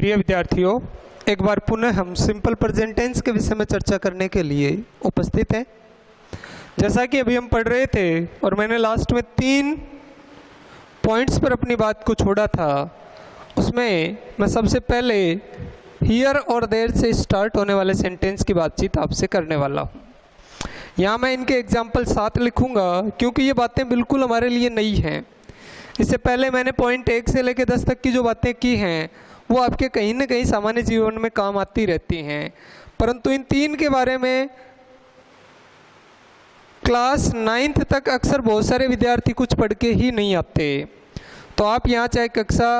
प्रिय विद्यार्थियों, एक बार पुनः हम सिंपल प्रेजेंट टेंस के विषय में चर्चा करने के लिए उपस्थित हैं। जैसा कि अभी हम पढ़ रहे थे और मैंने लास्ट में 3 पॉइंट्स पर अपनी बात को छोड़ा था, उसमें मैं सबसे पहले हियर और देयर से स्टार्ट होने वाले सेंटेंस की बातचीत आपसे करने वाला हूँ। यहाँ मैं इनके एग्जाम्पल 7 लिखूँगा क्योंकि ये बातें बिल्कुल हमारे लिए नई हैं। इससे पहले मैंने पॉइंट 1 से लेकर 10 तक की जो बातें की हैं वो आपके कहीं ना कहीं सामान्य जीवन में काम आती रहती हैं, परंतु इन 3 के बारे में क्लास 9th तक अक्सर बहुत सारे विद्यार्थी कुछ पढ़ के ही नहीं आते। तो आप यहाँ चाहे कक्षा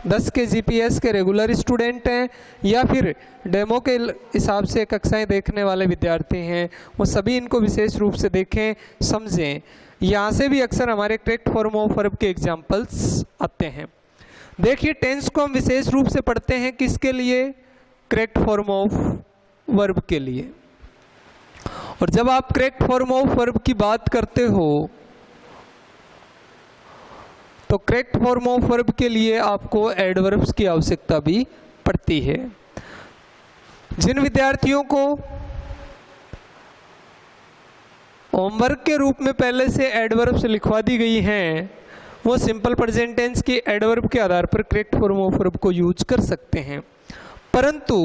10 के जीपीएस के रेगुलर स्टूडेंट हैं या फिर डेमो के हिसाब से कक्षाएं देखने वाले विद्यार्थी हैं, वो सभी इनको विशेष रूप से देखें, समझें। यहाँ से भी अक्सर हमारे करेक्ट फॉर्म ऑफ वर्ब के एग्जाम्पल्स आते हैं। देखिए, टेंस को हम विशेष रूप से पढ़ते हैं किसके लिए? करेक्ट फॉर्म ऑफ वर्ब के लिए। और जब आप करेक्ट फॉर्म ऑफ वर्ब की बात करते हो तो करेक्ट फॉर्म ऑफ वर्ब के लिए आपको एडवर्ब्स की आवश्यकता भी पड़ती है। जिन विद्यार्थियों को होमवर्क के रूप में पहले से एडवर्ब्स लिखवा दी गई हैं, वो सिंपल प्रेजेंट टेंस की एडवर्ब के आधार पर करेक्ट फॉर्म ऑफ वर्ब को यूज कर सकते हैं। परंतु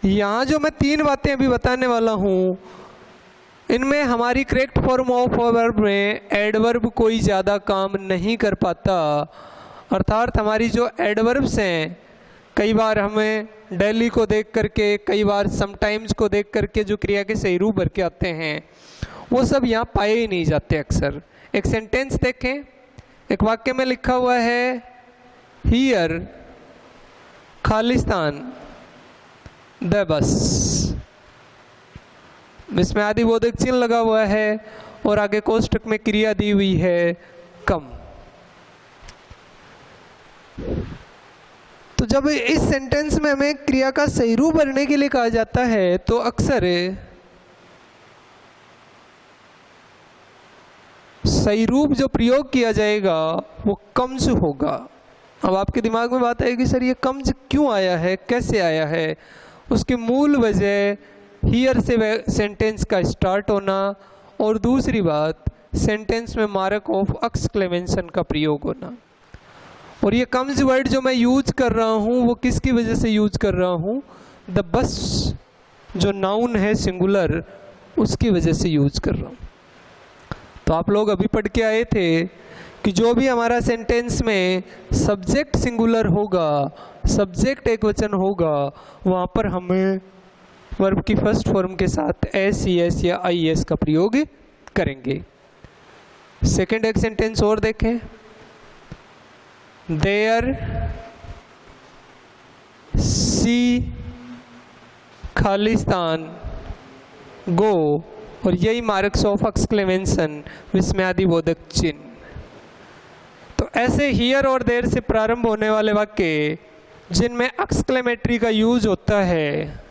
यहाँ जो मैं 3 बातें अभी बताने वाला हूँ, इनमें हमारी करेक्ट फॉर्म ऑफ वर्ब में एडवर्ब कोई ज़्यादा काम नहीं कर पाता। अर्थात हमारी जो एडवर्ब्स हैं, कई बार हमें डेली को देख करके, कई बार समटाइम्स को देख करके जो क्रिया के सही रूप भर के आते हैं, वो सब यहाँ पाए ही नहीं जाते अक्सर। एक सेंटेंस देखें, एक वाक्य में लिखा हुआ है हियर खालिस्तान द बस, इसमें आदिबोधक चिन्ह लगा हुआ है और आगे कोष्ठक में क्रिया दी हुई है कम। तो जब इस सेंटेंस में हमें क्रिया का सही रूप भरने के लिए कहा जाता है तो अक्सर सही रूप जो प्रयोग किया जाएगा वो कम्स होगा। अब आपके दिमाग में बात आएगी, सर ये कम्स क्यों आया है, कैसे आया है? उसकी मूल वजह हियर से सेंटेंस का स्टार्ट होना और दूसरी बात सेंटेंस में मार्क ऑफ एक्सक्लेमेशन का प्रयोग होना। और ये कम्स वर्ड जो मैं यूज कर रहा हूँ वो किसकी वजह से यूज कर रहा हूँ? द बस जो नाउन है सिंगुलर, उसकी वजह से यूज कर रहा हूँ। तो आप लोग अभी पढ़ के आए थे कि जो भी हमारा सेंटेंस में सब्जेक्ट सिंगुलर होगा, सब्जेक्ट एक वचन होगा, वहाँ पर हमें वर्ब की फर्स्ट फॉर्म के साथ एस, एस या आई एस का प्रयोग करेंगे। सेकेंड एक सेंटेंस और देखें, देयर सी खालिस्तान गो, और यही मार्क्स ऑफ एक्सक्लेमेशन विस्मयादिबोधक चिन्ह। तो ऐसे हियर और देयर से प्रारंभ होने वाले वाक्य जिनमें एक्सक्लेमेटरी का यूज होता है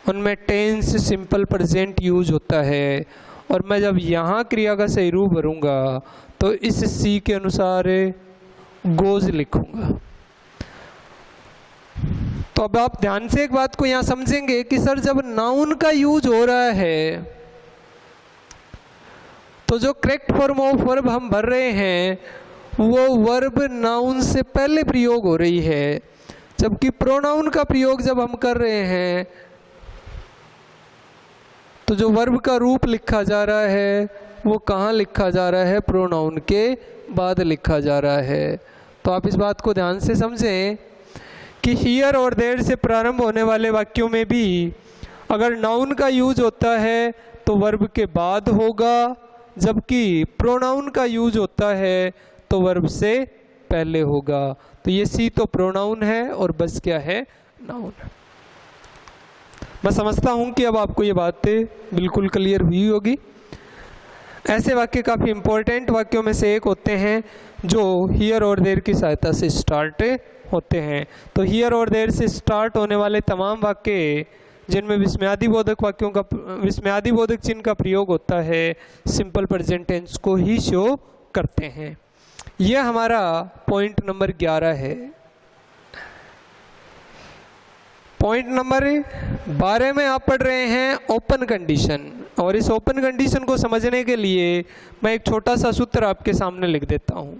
उनमें टेंस सिंपल प्रेजेंट यूज होता है। और मैं जब यहाँ क्रिया का सही रूप भरूंगा तो इस सी के अनुसार गोज लिखूंगा। तो अब आप ध्यान से एक बात को यहाँ समझेंगे कि सर जब नाउन का यूज हो रहा है तो जो करेक्ट फॉर्म ऑफ वर्ब हम भर रहे हैं वो वर्ब नाउन से पहले प्रयोग हो रही है, जबकि प्रोनाउन का प्रयोग जब हम कर रहे हैं तो जो वर्ब का रूप लिखा जा रहा है वो कहाँ लिखा जा रहा है? प्रोनाउन के बाद लिखा जा रहा है। तो आप इस बात को ध्यान से समझें कि हियर और देयर से प्रारंभ होने वाले वाक्यों में भी अगर नाउन का यूज होता है तो वर्ब के बाद होगा, जबकि प्रोनाउन का यूज होता है तो वर्ब से पहले होगा। तो ये सी तो प्रोनाउन है और बस क्या है? नाउन। मैं समझता हूँ कि अब आपको ये बातें बिल्कुल क्लियर हुई होगी। ऐसे वाक्य काफ़ी इंपॉर्टेंट वाक्यों में से एक होते हैं जो हियर और देयर की सहायता से स्टार्ट होते हैं। तो हियर और देयर से स्टार्ट होने वाले तमाम वाक्य जिनमें विस्मयादिबोधक वाक्यों का विस्मयादिबोधक चिन्ह का प्रयोग होता है सिंपल प्रेजेंट टेंस को ही शो करते हैं। यह हमारा पॉइंट नंबर 11 है। पॉइंट नंबर 12 में आप पढ़ रहे हैं ओपन कंडीशन, और इस ओपन कंडीशन को समझने के लिए मैं एक छोटा सा सूत्र आपके सामने लिख देता हूं।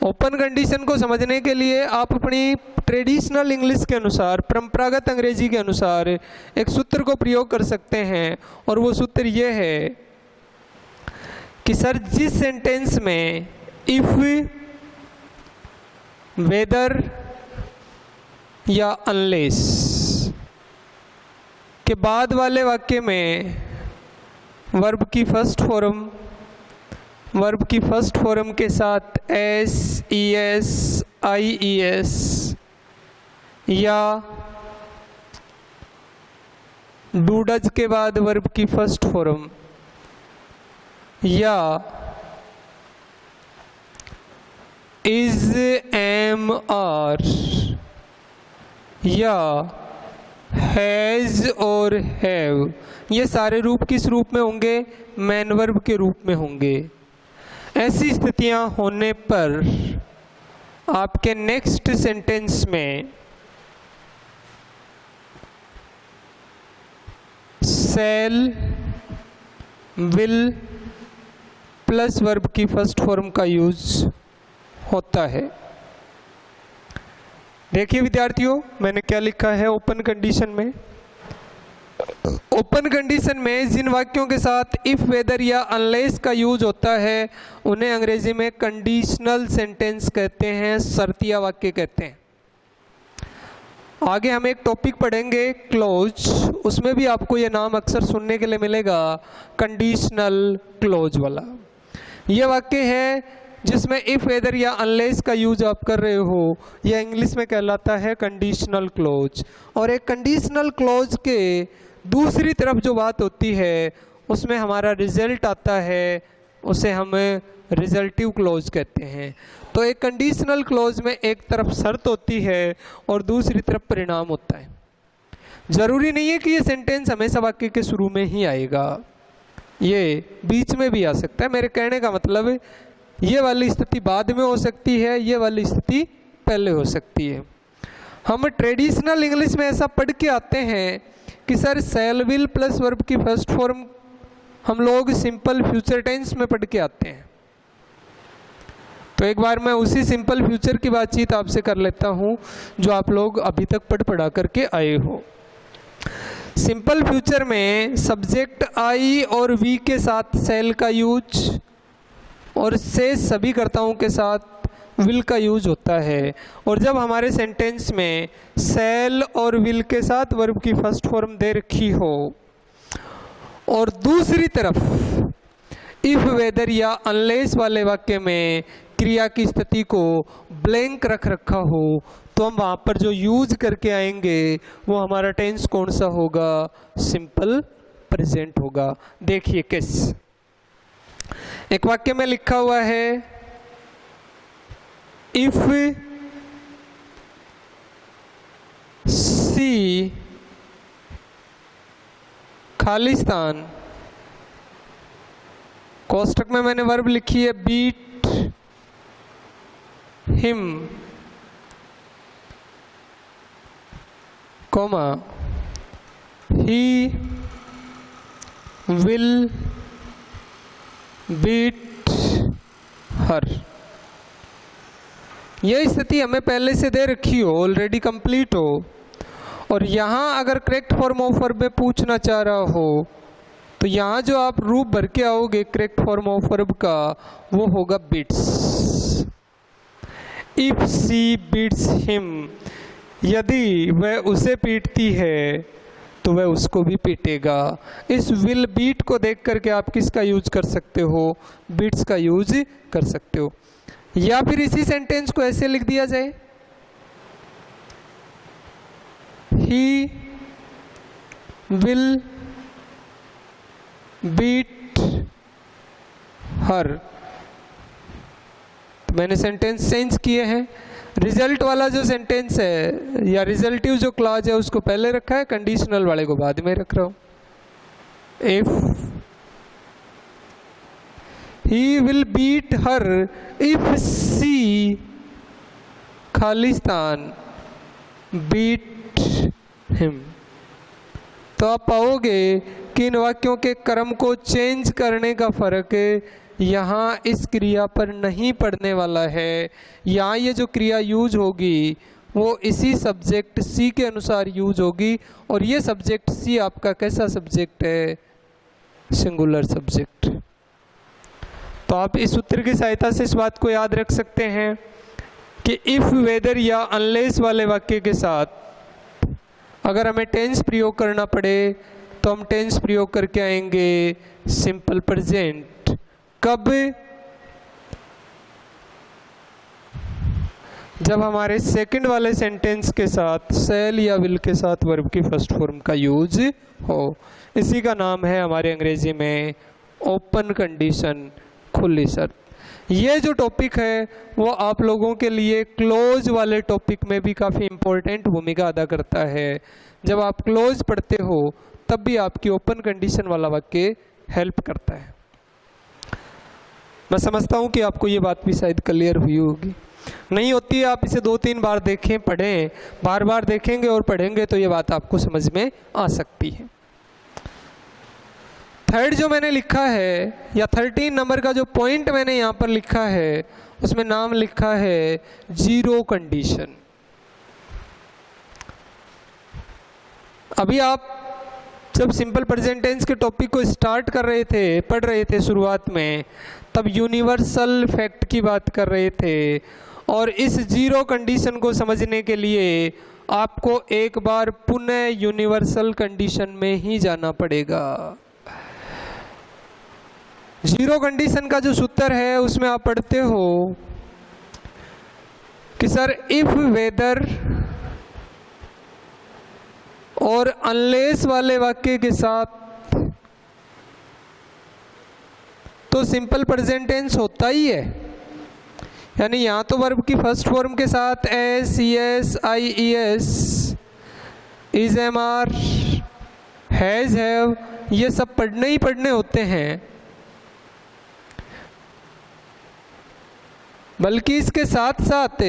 ओपन कंडीशन को समझने के लिए आप अपनी ट्रेडिशनल इंग्लिश के अनुसार, परंपरागत अंग्रेजी के अनुसार एक सूत्र को प्रयोग कर सकते हैं, और वो सूत्र ये है कि सर जिस सेंटेंस में इफ, वेदर या अनलेस के बाद वाले वाक्य में वर्ब की फर्स्ट फॉर्म के साथ एस, ई एस, आई ई एस या डू डज के बाद वर्ब की फर्स्ट फॉर्म या इज, एम, आर या हैज और हैव, ये सारे रूप किस रूप में होंगे? मैन वर्ब के रूप में होंगे। ऐसी स्थितियां होने पर आपके नेक्स्ट सेंटेंस में शैल, विल प्लस वर्ब की फर्स्ट फॉर्म का यूज होता है। देखिए विद्यार्थियों, मैंने क्या लिखा है ओपन कंडीशन में। ओपन कंडीशन में जिन वाक्यों के साथ इफ, वेदर या अनलेस का यूज होता है उन्हें अंग्रेजी में कंडीशनल सेंटेंस कहते हैं, शर्तिया वाक्य कहते हैं। आगे हम एक टॉपिक पढ़ेंगे क्लोज, उसमें भी आपको ये नाम अक्सर सुनने के लिए मिलेगा, कंडीशनल क्लोज वाला। ये वाक्य है जिसमें इफ, वेदर या अनलेस का यूज आप कर रहे हो, यह इंग्लिश में कहलाता है कंडीशनल क्लोज। और एक कंडीशनल क्लोज के दूसरी तरफ जो बात होती है उसमें हमारा रिजल्ट आता है, उसे हम रिजल्टिव क्लोज कहते हैं। तो एक कंडीशनल क्लोज में एक तरफ शर्त होती है और दूसरी तरफ परिणाम होता है। जरूरी नहीं है कि ये सेंटेंस हमेशा वाक्य के शुरू में ही आएगा, ये बीच में भी आ सकता है। मेरे कहने का मतलब ये वाली स्थिति बाद में हो सकती है, ये वाली स्थिति पहले हो सकती है। हम ट्रेडिशनल इंग्लिश में ऐसा पढ़ के आते हैं कि sir shall, will plus verb की फर्स्ट फॉर्म हम लोग सिंपल फ्यूचर टेंस में पढ़ के आते हैं। तो एक बार मैं उसी सिंपल फ्यूचर की बातचीत आपसे कर लेता हूं जो आप लोग अभी तक पढ़ा करके आए हो। सिंपल फ्यूचर में सब्जेक्ट आई और वी के साथ शैल का यूज और से सभी कर्ताओं के साथ विल का यूज होता है। और जब हमारे सेंटेंस में शैल और विल के साथ वर्ब की फर्स्ट फॉर्म दे रखी हो और दूसरी तरफ इफ, वेदर या अनलेस वाले वाक्य में क्रिया की स्थिति को ब्लैंक रख रखा हो, तो हम वहाँ पर जो यूज करके आएंगे वो हमारा टेंस कौन सा होगा? सिंपल प्रेजेंट होगा। देखिए कैसे, एक वाक्य में लिखा हुआ है इफ सी खालिस्तान, कोष्टक में मैंने वर्ब लिखी है beat him, comma he will beat her. यह स्थिति हमें पहले से दे रखी हो, ऑलरेडी कंप्लीट हो, और यहाँ अगर करेक्ट फॉर्म ऑफ वर्ब में पूछना चाह रहा हो तो यहाँ जो आप रूप भर के आओगे करेक्ट फॉर्म ऑफ वर्ब का वो होगा beats. If she beats him, यदि वह उसे पीटती है तो वह उसको भी पीटेगा। इस विल बीट को देख करके आप किसका यूज कर सकते हो? बीट्स का यूज कर सकते हो। या फिर इसी सेंटेंस को ऐसे लिख दिया जाए, ही विल बीट हर। तो मैंने सेंटेंस चेंज किए हैं। रिजल्ट वाला जो सेंटेंस है या रिजल्टिव जो क्लॉज है उसको पहले रखा है, कंडीशनल वाले को बाद में रख रहा हूं। If he will beat her if she खालिस्तान बीट हिम। तो आप पाओगे कि इन वाक्यों के क्रम को चेंज करने का फर्क यहाँ इस क्रिया पर नहीं पड़ने वाला है। यहाँ ये जो क्रिया यूज होगी वो इसी सब्जेक्ट सी के अनुसार यूज होगी, और ये सब्जेक्ट सी आपका कैसा सब्जेक्ट है? Singular subject. तो आप इस सूत्र की सहायता से इस बात को याद रख सकते हैं कि इफ, वेदर या अनलेस वाले वाक्य के साथ अगर हमें टेंस प्रयोग करना पड़े तो हम टेंस प्रयोग करके आएंगे सिंपल प्रेजेंट। कब? जब हमारे सेकंड वाले सेंटेंस के साथ शैल या विल के साथ वर्ब की फर्स्ट फॉर्म का यूज हो। इसी का नाम है हमारे अंग्रेजी में ओपन कंडीशन, खुली शर्त। ये जो टॉपिक है वो आप लोगों के लिए क्लोज वाले टॉपिक में भी काफ़ी इम्पोर्टेंट भूमिका अदा करता है। जब आप क्लोज पढ़ते हो तब भी आपकी ओपन कंडीशन वाला वाक्य हेल्प करता है। मैं समझता हूँ कि आपको ये बात भी शायद क्लियर हुई होगी। नहीं होती है आप इसे 2-3 बार देखें, पढ़ें, बार बार देखेंगे और पढ़ेंगे तो ये बात आपको समझ में आ सकती है। थर्ड जो मैंने लिखा है, या 13 नंबर का जो पॉइंट मैंने यहाँ पर लिखा है, उसमें नाम लिखा है जीरो कंडीशन। अभी आप जब सिंपल प्रेजेंट टेंस के टॉपिक को स्टार्ट कर रहे थे, पढ़ रहे थे शुरुआत में, तब यूनिवर्सल फैक्ट की बात कर रहे थे, और इस जीरो कंडीशन को समझने के लिए आपको एक बार पुनः यूनिवर्सल कंडीशन में ही जाना पड़ेगा। जीरो कंडीशन का जो सूत्र है उसमें आप पढ़ते हो कि सर इफ, वेदर और अनलेस वाले वाक्य के साथ तो सिंपल प्रेजेंट टेंस होता ही है। यानी यहाँ तो वर्ब की फर्स्ट फॉर्म के साथ S, ES, i e s, is, am, are, has, have, ये सब पढ़ने ही पढ़ने होते हैं। बल्कि इसके साथ साथ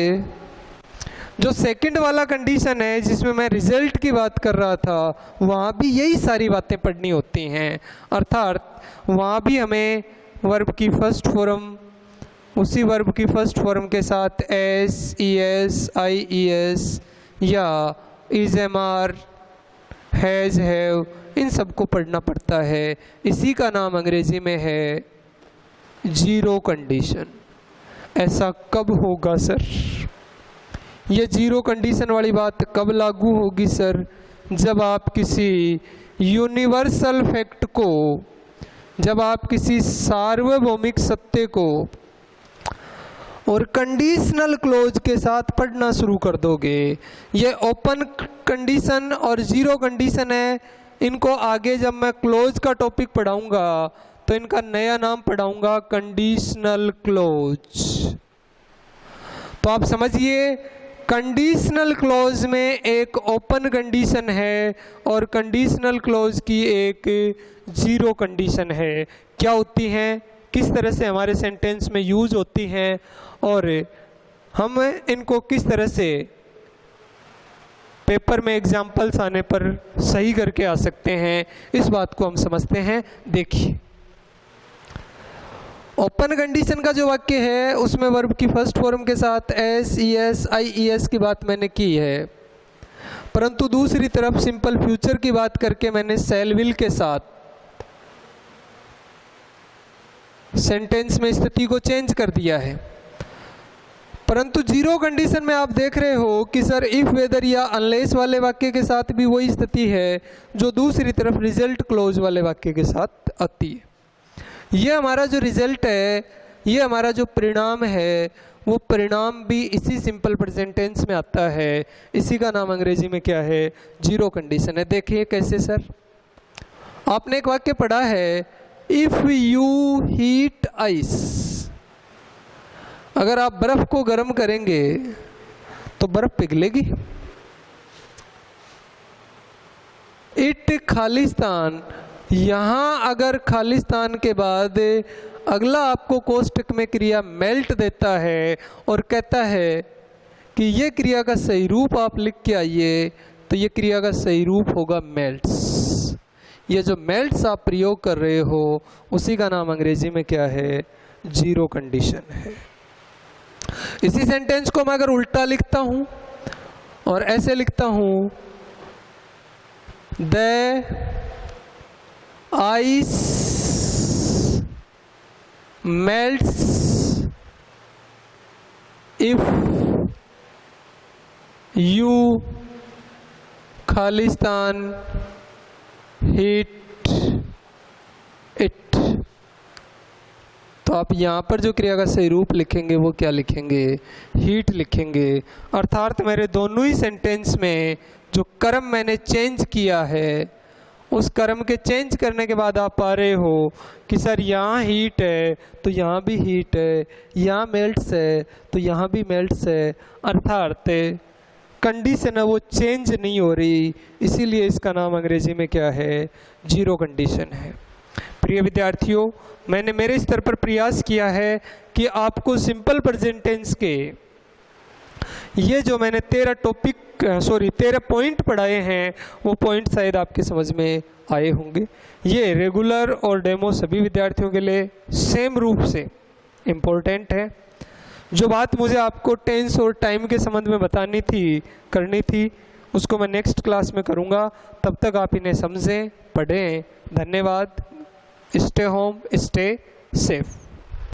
जो सेकंड वाला कंडीशन है जिसमें मैं रिजल्ट की बात कर रहा था, वहाँ भी यही सारी बातें पढ़नी होती हैं। अर्थात वहाँ भी हमें वर्ब की फर्स्ट फॉर्म, उसी वर्ब की फर्स्ट फॉर्म के साथ एस, ईएस, आईईएस या is, am, are, has, have, इन सबको पढ़ना पड़ता है। इसी का नाम अंग्रेजी में है जीरो कंडीशन। ऐसा कब होगा सर? ये जीरो कंडीशन वाली बात कब लागू होगी सर? जब आप किसी यूनिवर्सल फैक्ट को, जब आप किसी सार्वभौमिक सत्य को और कंडीशनल क्लोज के साथ पढ़ना शुरू कर दोगे। ये ओपन कंडीशन और जीरो कंडीशन है, इनको आगे जब मैं क्लोज का टॉपिक पढ़ाऊंगा तो इनका नया नाम पढ़ाऊंगा कंडीशनल क्लोज। तो आप समझिए, कंडीशनल क्लोज में एक ओपन कंडीशन है और कंडीशनल क्लोज की एक जीरो कंडीशन है। क्या होती हैं, किस तरह से हमारे सेंटेंस में यूज होती हैं और हम इनको किस तरह से पेपर में एग्जाम्पल्स आने पर सही करके आ सकते हैं, इस बात को हम समझते हैं। देखिए, ओपन कंडीशन का जो वाक्य है उसमें वर्ब की फर्स्ट फॉर्म के साथ एस, ईएस, आईईएस की बात मैंने की है, परंतु दूसरी तरफ सिंपल फ्यूचर की बात करके मैंने शैल विल के साथ सेंटेंस में स्थिति को चेंज कर दिया है। परंतु जीरो कंडीशन में आप देख रहे हो कि सर इफ, वेदर या अनलेस वाले वाक्य के साथ भी वही स्थिति है जो दूसरी तरफ रिजल्ट क्लोज वाले वाक्य के साथ आती है। ये हमारा जो रिजल्ट है, ये हमारा जो परिणाम है, वो परिणाम भी इसी सिंपल प्रेजेंट टेंस में आता है। इसी का नाम अंग्रेजी में क्या है? जीरो कंडीशन है। देखिए कैसे सर, आपने एक वाक्य पढ़ा है, इफ यू हीट आइस, अगर आप बर्फ को गर्म करेंगे तो बर्फ पिघलेगी। इट खालिस्तान, यहाँ अगर खालिस्तान के बाद अगला आपको कोष्टक में क्रिया मेल्ट देता है और कहता है कि ये क्रिया का सही रूप आप लिख के आइए, तो ये क्रिया का सही रूप होगा मेल्ट्स। ये जो मेल्ट्स आप प्रयोग कर रहे हो उसी का नाम अंग्रेजी में क्या है? जीरो कंडीशन है। इसी सेंटेंस को मैं अगर उल्टा लिखता हूं और ऐसे लिखता हूं, the ice melts if you Khalistan heat it. तो आप यहाँ पर जो क्रिया का सही रूप लिखेंगे वो क्या लिखेंगे? हीट लिखेंगे। अर्थात मेरे दोनों ही सेंटेंस में जो कर्म मैंने चेंज किया है, उस कर्म के चेंज करने के बाद आप पा रहे हो कि सर यहाँ हीट है तो यहाँ भी हीट है, यहाँ मेल्ट्स है तो यहाँ भी मेल्ट्स है। अर्थात कंडीशन है वो चेंज नहीं हो रही, इसीलिए इसका नाम अंग्रेजी में क्या है? जीरो कंडीशन है। प्रिय विद्यार्थियों, मैंने मेरे स्तर पर प्रयास किया है कि आपको सिंपल प्रेजेंट टेंस के ये जो मैंने 13 पॉइंट पढ़ाए हैं वो पॉइंट शायद आपके समझ में आए होंगे। ये रेगुलर और डेमो सभी विद्यार्थियों के लिए सेम रूप से इम्पोर्टेंट है। जो बात मुझे आपको टेंस और टाइम के संबंध में करनी थी, उसको मैं नेक्स्ट क्लास में करूँगा। तब तक आप इन्हें समझें, पढ़ें। धन्यवाद। Stay home, stay safe.